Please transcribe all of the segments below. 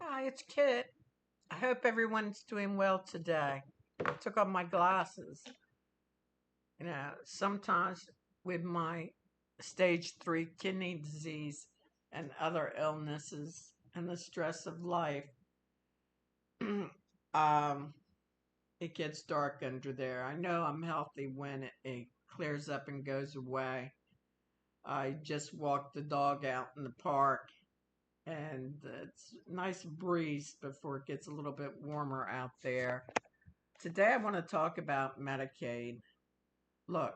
Hi, it's Kit. I hope everyone's doing well today. I took off my glasses. Sometimes with my stage 3 kidney disease and other illnesses and the stress of life, um, it gets dark under there. I know I'm healthy when it clears up and goes away. I just walked the dog out in the park and it's a nice breeze before it gets a little bit warmer out there. Today I want to talk about Medicaid. Look,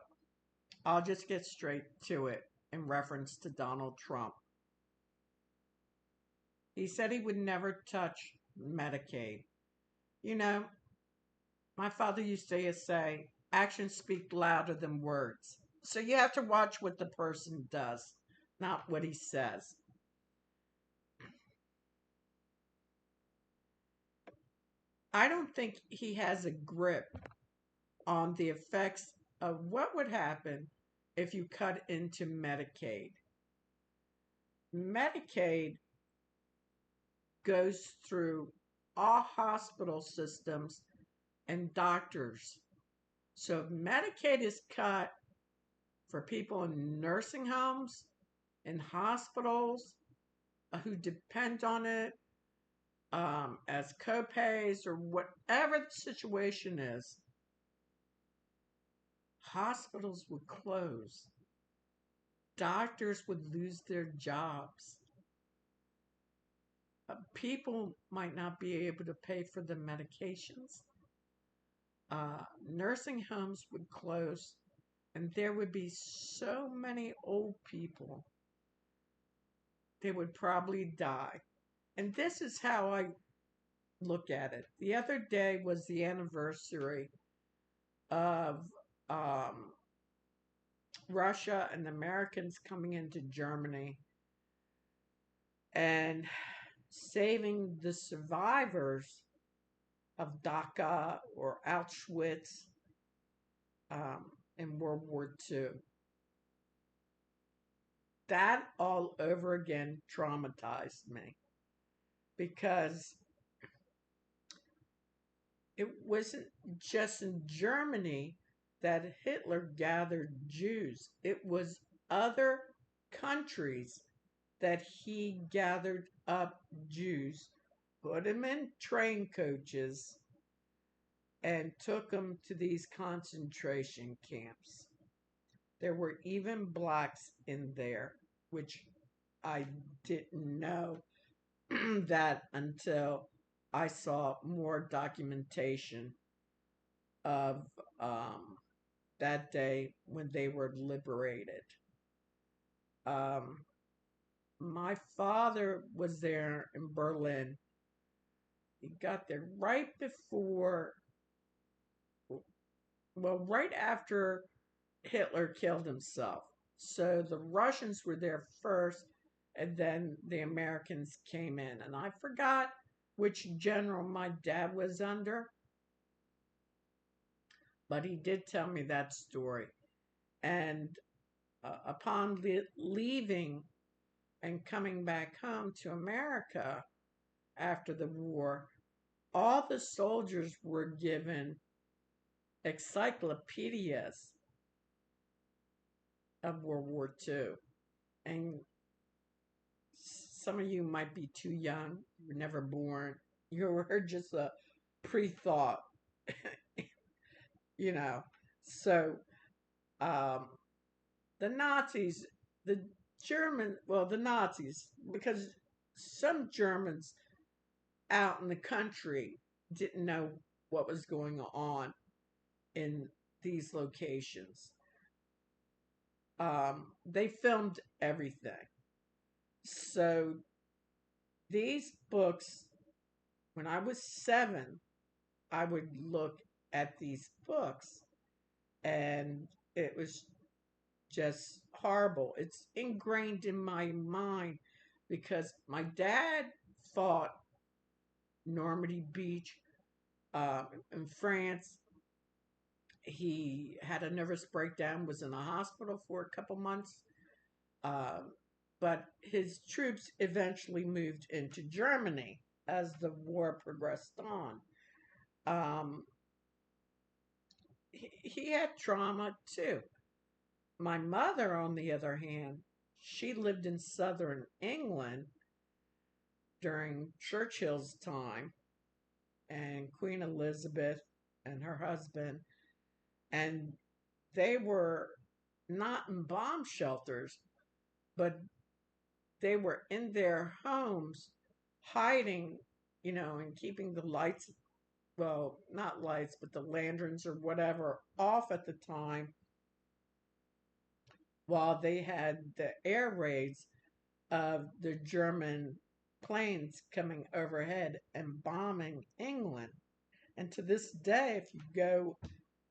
I'll just get straight to it in reference to Donald Trump. He said he would never touch Medicaid. You know, my father used to say, actions speak louder than words. So you have to watch what the person does, not what he says. I don't think he has a grip on the effects of what would happen if you cut into Medicaid. Medicaid goes through all hospital systems and doctors. So if Medicaid is cut for people in nursing homes, in hospitals, who depend on it as copays or whatever the situation is, hospitals would close. Doctors would lose their jobs. People might not be able to pay for the medications. Nursing homes would close, and there would be so many old people. They would probably die. And this is how I look at it. The other day was the anniversary of um, Russia and the Americans coming into Germany and saving the survivors of Dachau or Auschwitz in World War II. That all over again traumatized me because it wasn't just in Germany that Hitler gathered Jews, it was other countries that he gathered up Jews, put them in train coaches, and took them to these concentration camps. There were even blacks in there, which I didn't know that until I saw more documentation of that day when they were liberated. Um, my father was there in Berlin. He got there right before, well, right after Hitler killed himself. So the Russians were there first, and then the Americans came in. And I forgot which general my dad was under, but he did tell me that story. And upon leaving and coming back home to America after the war, all the soldiers were given encyclopedias of World War II. And some of you might be too young, you were never born, you were just a pre thought, you know. So, um, the Nazis, the the Nazis, because some Germans out in the country didn't know what was going on in these locations. They filmed everything. So these books, when I was 7, I would look at these books and it was just horrible. It's ingrained in my mind because my dad fought Normandy Beach in France. He had a nervous breakdown, was in the hospital for a couple months, uh, but his troops eventually moved into Germany. as the war progressed on. Um, he had trauma too. My mother, on the other hand, she lived in southern England during Churchill's time and Queen Elizabeth and her husband, and they were not in bomb shelters, but they were in their homes hiding, and keeping the lights, well, not lights, but the lanterns or whatever off at the time while they had the air raids of the German planes coming overhead and bombing England. And to this day, if you go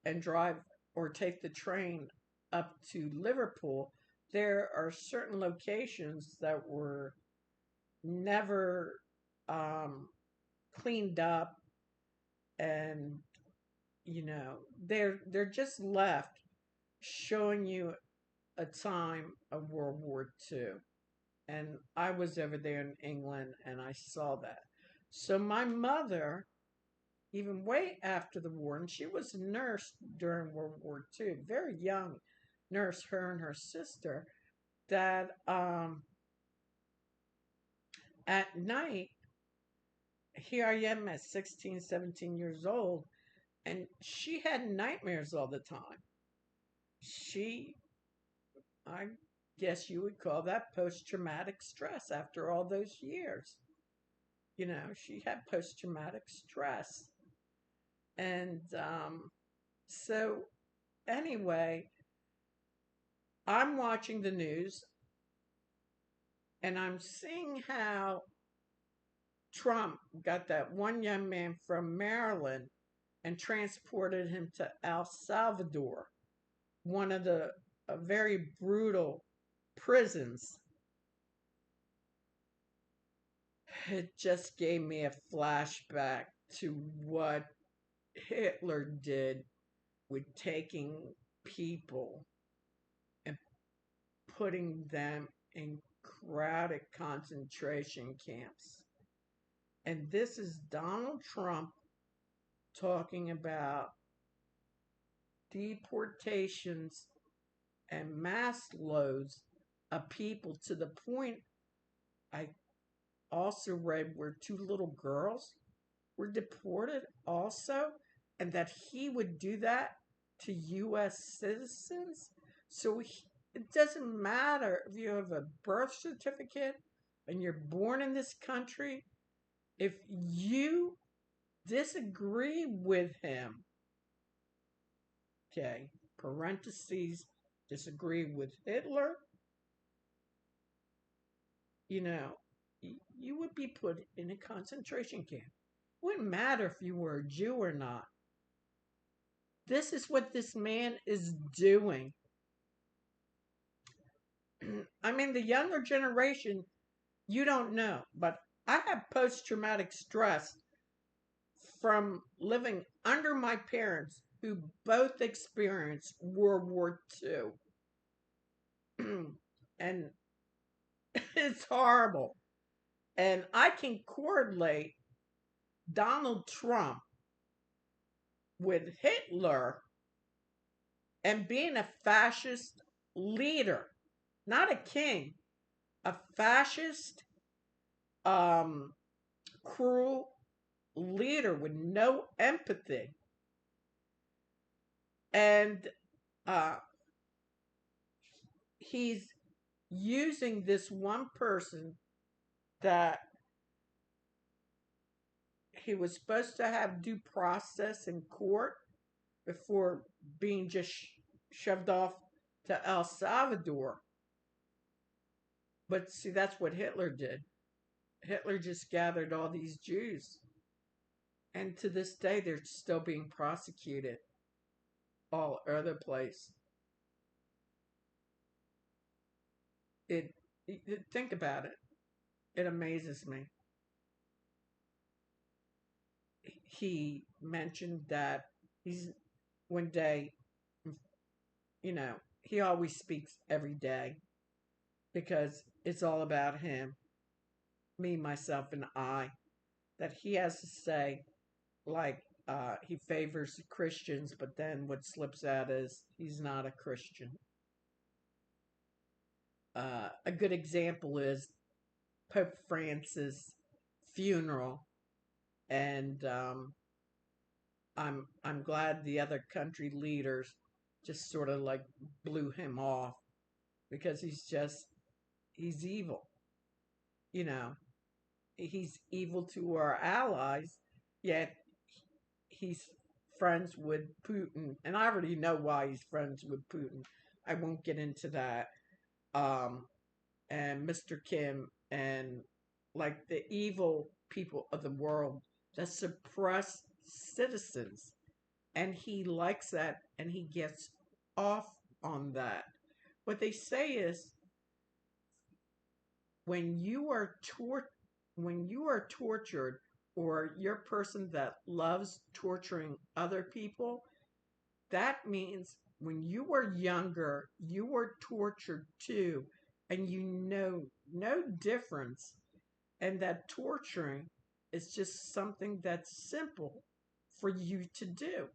and drive or take the train up to Liverpool, there are certain locations that were never um, cleaned up, and they're just left showing you a time of World War II. And I was over there in England and I saw that. So my mother, even way after the war, and she was a nurse during World War II, very young nurse, her and her sister, that at night, here I am at 16, 17 years old, and she had nightmares all the time. She, I guess you would call that post traumatic stress after all those years. She had post traumatic stress. And so, anyway, I'm watching the news and I'm seeing how Trump got that one young man from Maryland and transported him to El Salvador, one of the very brutal prisons. It just gave me a flashback to what Hitler did with taking people and putting them in crowded concentration camps. And this is Donald Trump talking about deportations and mass loads of people, to the point I also read where two little girls were deported also, and that he would do that to U.S. citizens. So it doesn't matter if you have a birth certificate and you're born in this country, if you disagree with him, okay, parentheses, disagree with Hitler, you know, you would be put in a concentration camp. Wouldn't matter if you were a Jew or not. This is what this man is doing. I mean, the younger generation, you don't know, but I have post traumatic stress from living under my parents who both experienced World War II. And it's horrible. And I can correlate Donald Trump with Hitler and being a fascist leader, not a king, a fascist, um, cruel leader with no empathy. And uh, he's using this one person that he was supposed to have due process in court before being just shoved off to El Salvador. But see, that's what Hitler did. Hitler just gathered all these Jews. And to this day, they're still being prosecuted all over the place. Think about it. It amazes me. He mentioned that he's one day, he always speaks every day because it's all about him, me, myself, and I. that he has to say, like he favors Christians, but then what slips out is he's not a Christian. A good example is Pope Francis' funeral, and I'm glad the other country leaders just sort of like blew him off because he's evil. You know, he's evil to our allies, yet he's friends with Putin, and I already know why he's friends with Putin. I won't get into that. Um, and Mr. Kim and like the evil people of the world that suppress citizens. And he likes that and he gets off on that. What they say is when you are when you are tortured or you're a person that loves torturing other people, that means when you were younger, you were tortured too, and you know no difference, and that torturing is just something that's simple for you to do.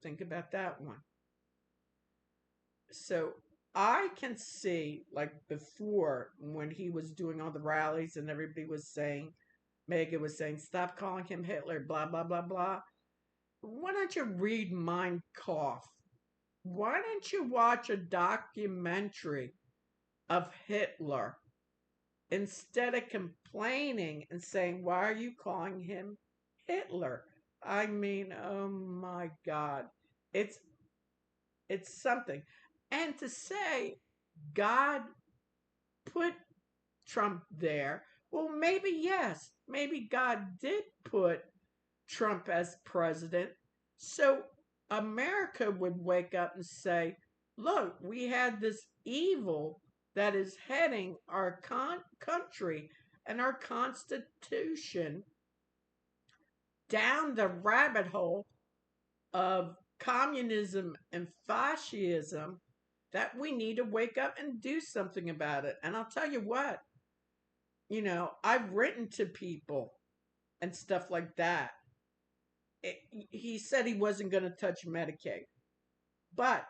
Think about that one. So I can see, like before, when he was doing all the rallies and everybody was saying, Megan was saying, stop calling him Hitler, blah, blah, blah, blah. Why don't you read Mein Kampf? Why don't you watch a documentary of Hitler instead of complaining and saying, why are you calling him Hitler? I mean, oh my God. It's it's something. And to say God put Trump there, well, maybe yes. Maybe God did put Trump as president. So America would wake up and say, look, we had this evil that is heading our country and our Constitution down the rabbit hole of communism and fascism that we need to wake up and do something about it. And I'll tell you what, I've written to people and stuff like that. He said he wasn't going to touch Medicaid. But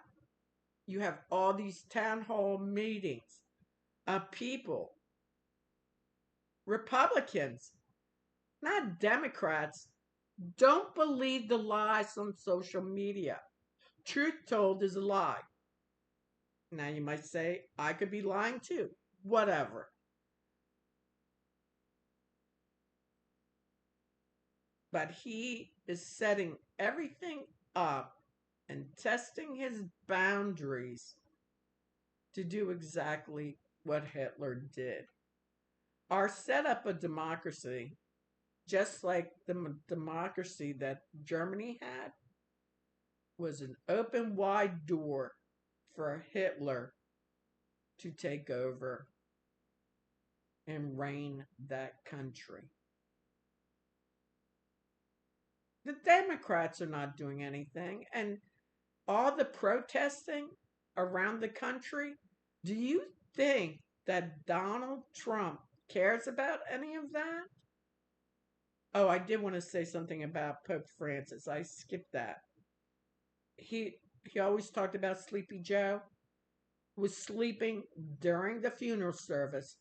you have all these town hall meetings of people, Republicans, not Democrats. Don't believe the lies on social media. Truth told is a lie. Now you might say, I could be lying too. Whatever. But he is setting everything up and testing his boundaries to do exactly what Hitler did. Our setup of democracy, just like the democracy that Germany had, was an open wide door for Hitler to take over and reign that country. The Democrats are not doing anything, and all the protesting around the country, do you think that Donald Trump cares about any of that? Oh, I did want to say something about Pope Francis. I skipped that. He always talked about Sleepy Joe, who was sleeping during the funeral service,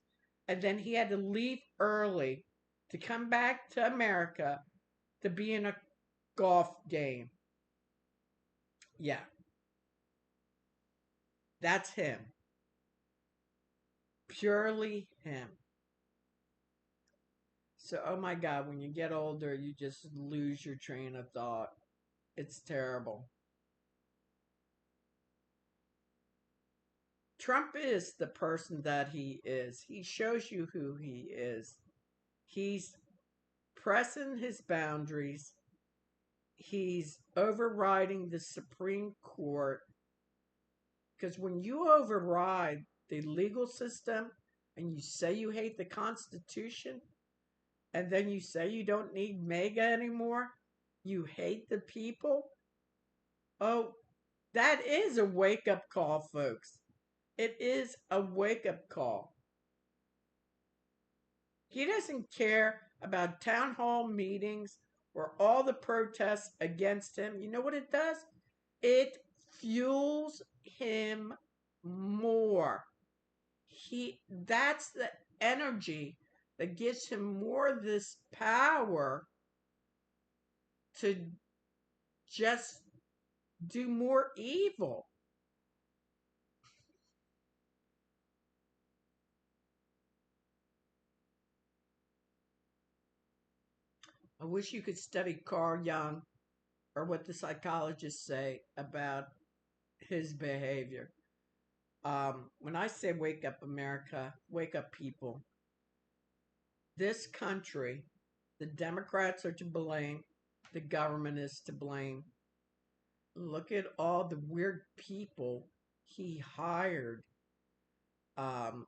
and then he had to leave early to come back to America to be in a golf game. Yeah, that's him. Purely him. So, oh my God, when you get older, you just lose your train of thought. It's terrible. Trump is the person that he is. He shows you who he is. He's pressing his boundaries. He's overriding the Supreme Court. Because when you override the legal system and you say you hate the Constitution, and then you say you don't need MAGA anymore, you hate the people, oh, that is a wake up call, folks. It is a wake up call. He doesn't care about town hall meetings or all the protests against him. You know what it does? It fuels him more. That's the energy that gives him more of this power to just do more evil. I wish you could study Carl Jung or what the psychologists say about his behavior. When I say wake up America, wake up people, this country, the Democrats are to blame, the government is to blame. Look at all the weird people he hired. Um,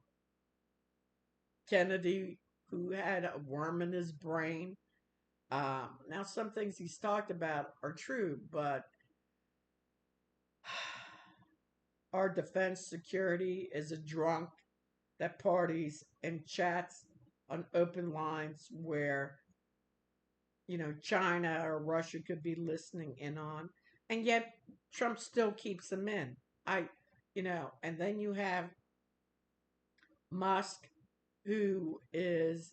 Kennedy, who had a worm in his brain. Now, some things he's talked about are true, but our defense security is a drunk that parties and chats on open lines where, China or Russia could be listening in on, and yet Trump still keeps them in. And then you have Musk, who is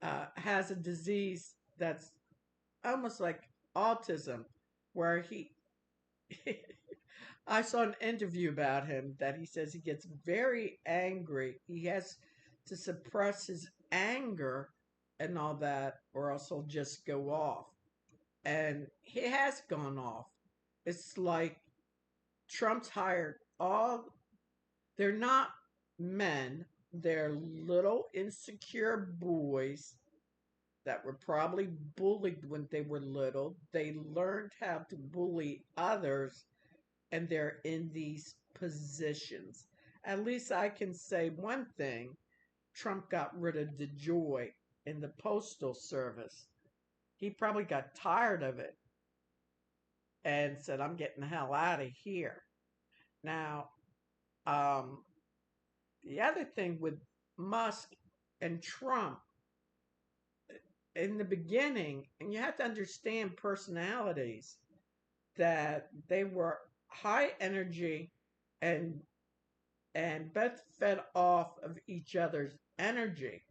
has a disease that's almost like autism, where I saw an interview about him that he says he gets very angry. He has to suppress his anger and all that, or else he'll just go off. And he has gone off. It's like Trump's hired they're not men, they're little insecure boys that were probably bullied when they were little. They learned how to bully others, and they're in these positions. At least I can say one thing: Trump got rid of the joy in the Postal Service. He probably got tired of it and said, I'm getting the hell out of here. Now, um, the other thing with Musk and Trump in the beginning, and you have to understand personalities, that they were high energy and both fed off of each other's energy.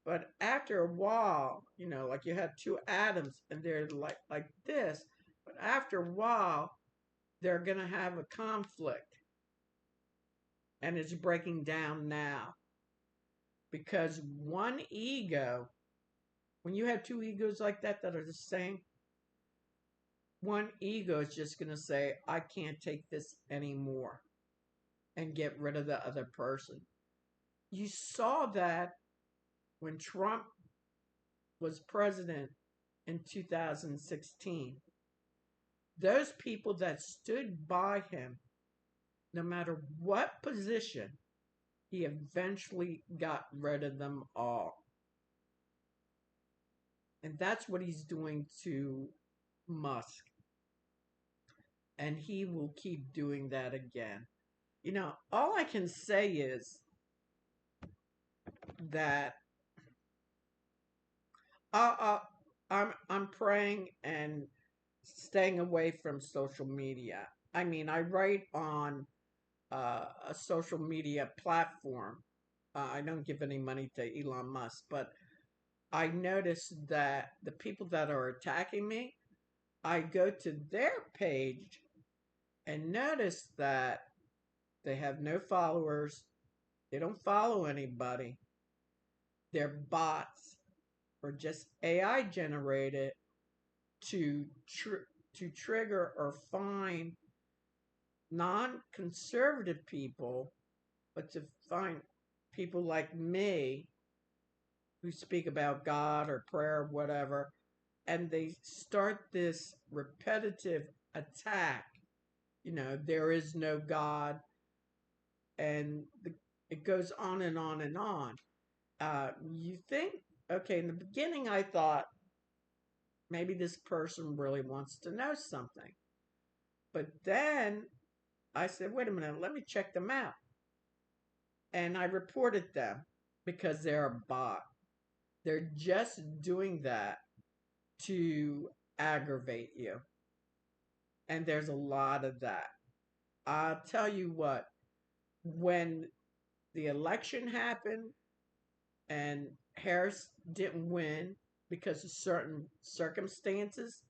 But after a while, like you have two atoms and they're like this, but after a while, they're gonna have a conflict. And it's breaking down now. Because one ego, when you have two egos like that are the same, one ego is just gonna say, I can't take this anymore, and get rid of the other person. You saw that when Trump was president in 2016. Those people that stood by him, no matter what position, he eventually got rid of them all. And that's what he's doing to Musk. And he will keep doing that again. All I can say is that uh, I'm praying and staying away from social media. I mean, I write on a social media platform. I don't give any money to Elon Musk, but I notice that the people that are attacking me, I go to their page and notice that they have no followers. They don't follow anybody. They're bots or just AI generated to trigger or find non-conservative people, but to find people like me who speak about God or prayer or whatever, and they start this repetitive attack. There is no God, and it goes on and on and on. You think, okay, in the beginning I thought maybe this person really wants to know something. But then I said, wait a minute, let me check them out. And I reported them because they're a bot. They're just doing that to aggravate you. And there's a lot of that. I'll tell you what, when the election happened and Harris didn't win because of certain circumstances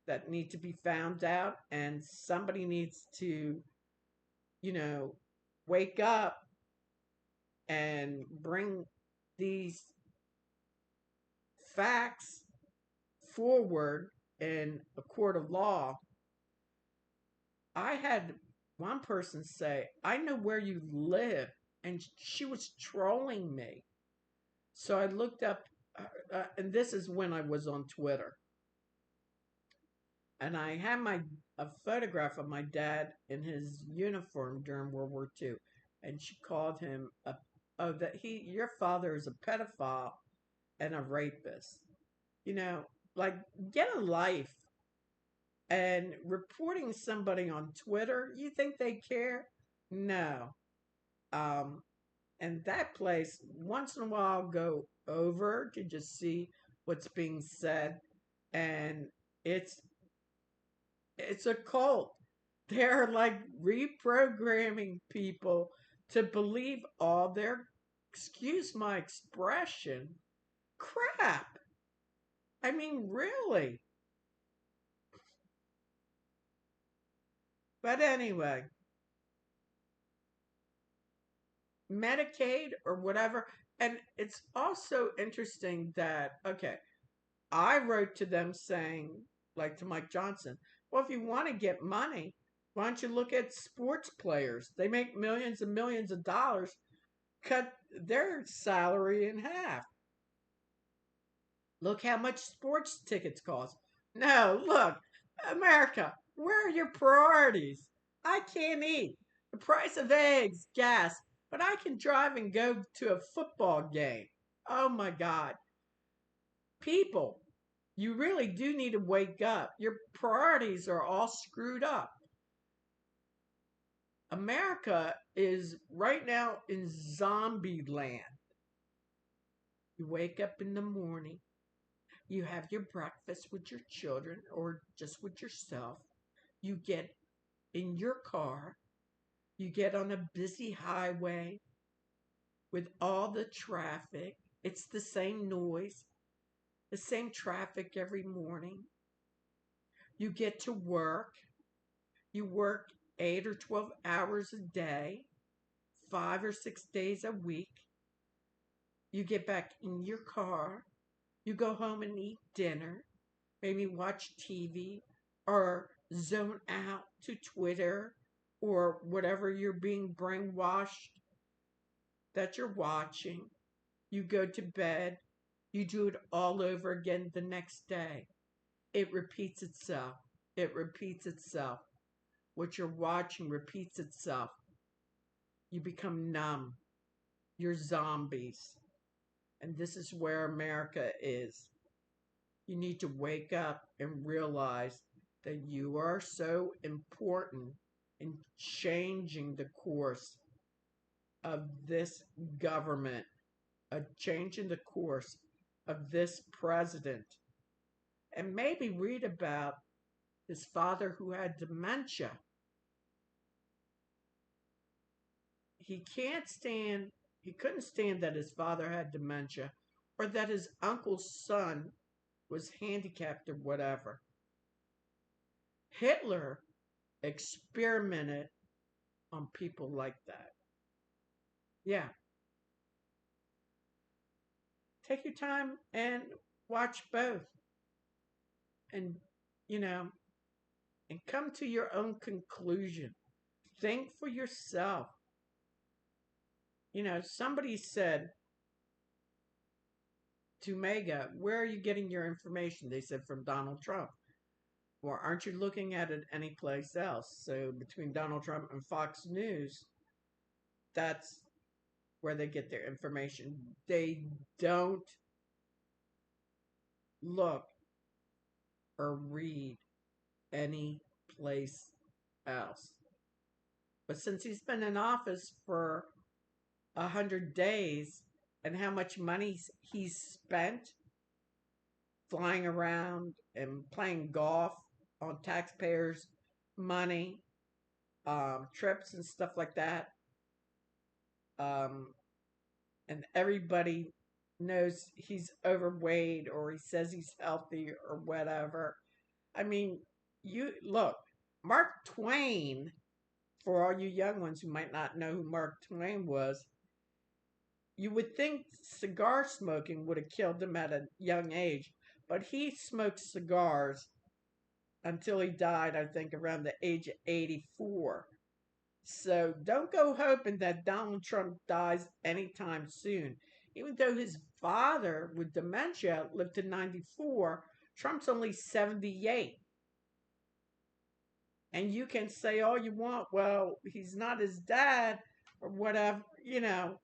that need to be found out, and somebody needs to, you know, wake up and bring these facts forward in a court of law. I had one person say, I know where you live. And she was trolling me. So I looked up, and this is when I was on Twitter. And I had a photograph of my dad in his uniform during World War II. And she called him oh, that your father is a pedophile and a rapist. You know, like, get a life. And reporting somebody on Twitter, you think they care? No. Um, and that place, once in a while, I'll go over to just see what's being said, and it's it's a cult. They're like reprogramming people to believe all their, excuse my expression, crap. I mean, really. But anyway, Medicaid or whatever. And it's also interesting that, okay, I wrote to them saying, like to Mike Johnson, well, if you want to get money, why don't you look at sports players? They make millions and millions of dollars, cut their salary in half. Look how much sports tickets cost. No, look, America, where are your priorities? I can't eat. The price of eggs, gas, but I can drive and go to a football game. Oh my God. People, you really do need to wake up. Your priorities are all screwed up. America is right now in zombie land. You wake up in the morning, you have your breakfast with your children or just with yourself. You get in your car, you get on a busy highway with all the traffic. It's the same noise, the same traffic every morning. You get to work. You work 8 or 12 hours a day, 5 or 6 days a week. You get back in your car. You go home and eat dinner, maybe watch TV or zone out to Twitter or whatever you're being brainwashed that you're watching. You go to bed. You do it all over again the next day. It repeats itself. It repeats itself. What you're watching repeats itself. You become numb. You're zombies. And this is where America is. You need to wake up and realize that you are so important in changing the course of this government, changing the course of this president. And maybe read about his father who had dementia. He couldn't stand that his father had dementia or that his uncle's son was handicapped or whatever. Hitler experimented on people like that. Yeah. Take your time and watch both. And, you know, and come to your own conclusion. Think for yourself. You know, somebody said to Mega, where are you getting your information? They said from Donald Trump. Well, aren't you looking at it anyplace else? So between Donald Trump and Fox News, that's where they get their information. They don't look or read any place else. But since he's been in office for 100 days, and how much money he's spent flying around and playing golf on taxpayers' money, trips and stuff like that. Um, and everybody knows he's overweight or he says he's healthy or whatever. I mean, you look, Mark Twain, for all you young ones who might not know who Mark Twain was, you would think cigar smoking would have killed him at a young age, but he smoked cigars until he died, I think, around the age of 84. So don't go hoping that Donald Trump dies anytime soon. Even though his father with dementia lived to 94, Trump's only 78. And you can say all you want, well, he's not his dad or whatever, you know.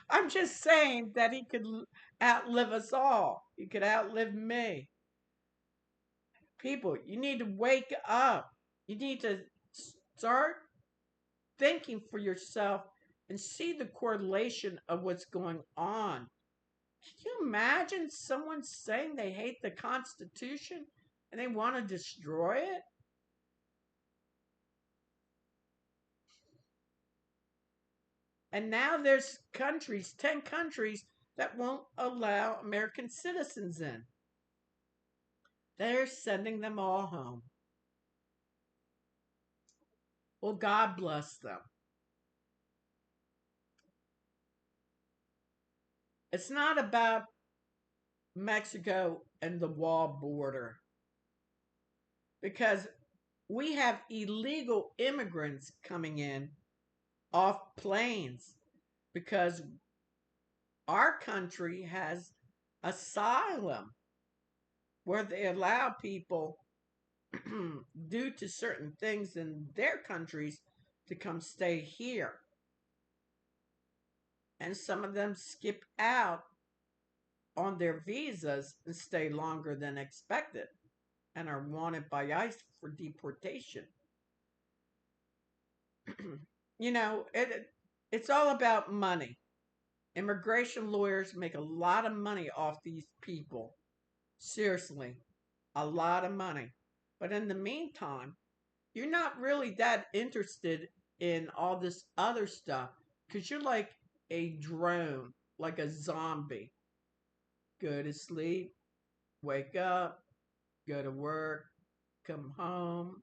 I'm just saying that he could outlive us all. He could outlive me. People, you need to wake up. You need to start thinking for yourself and see the correlation of what's going on. Can you imagine someone saying they hate the Constitution and they want to destroy it? And now there's countries, 10 countries, that won't allow American citizens in. They're sending them all home. Well, God bless them. It's not about Mexico and the wall border because we have illegal immigrants coming in off planes because our country has asylum where they allow people due to certain things in their countries to come stay here. And some of them skip out on their visas and stay longer than expected and are wanted by ICE for deportation. You know, it's all about money. Immigration lawyers make a lot of money off these people. Seriously, a lot of money. But in the meantime, you're not really that interested in all this other stuff because you're like a drone, like a zombie. Go to sleep, wake up, go to work, come home,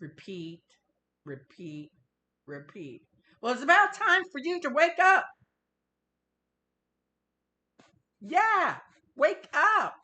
repeat, repeat, repeat. Well, it's about time for you to wake up. Yeah, wake up.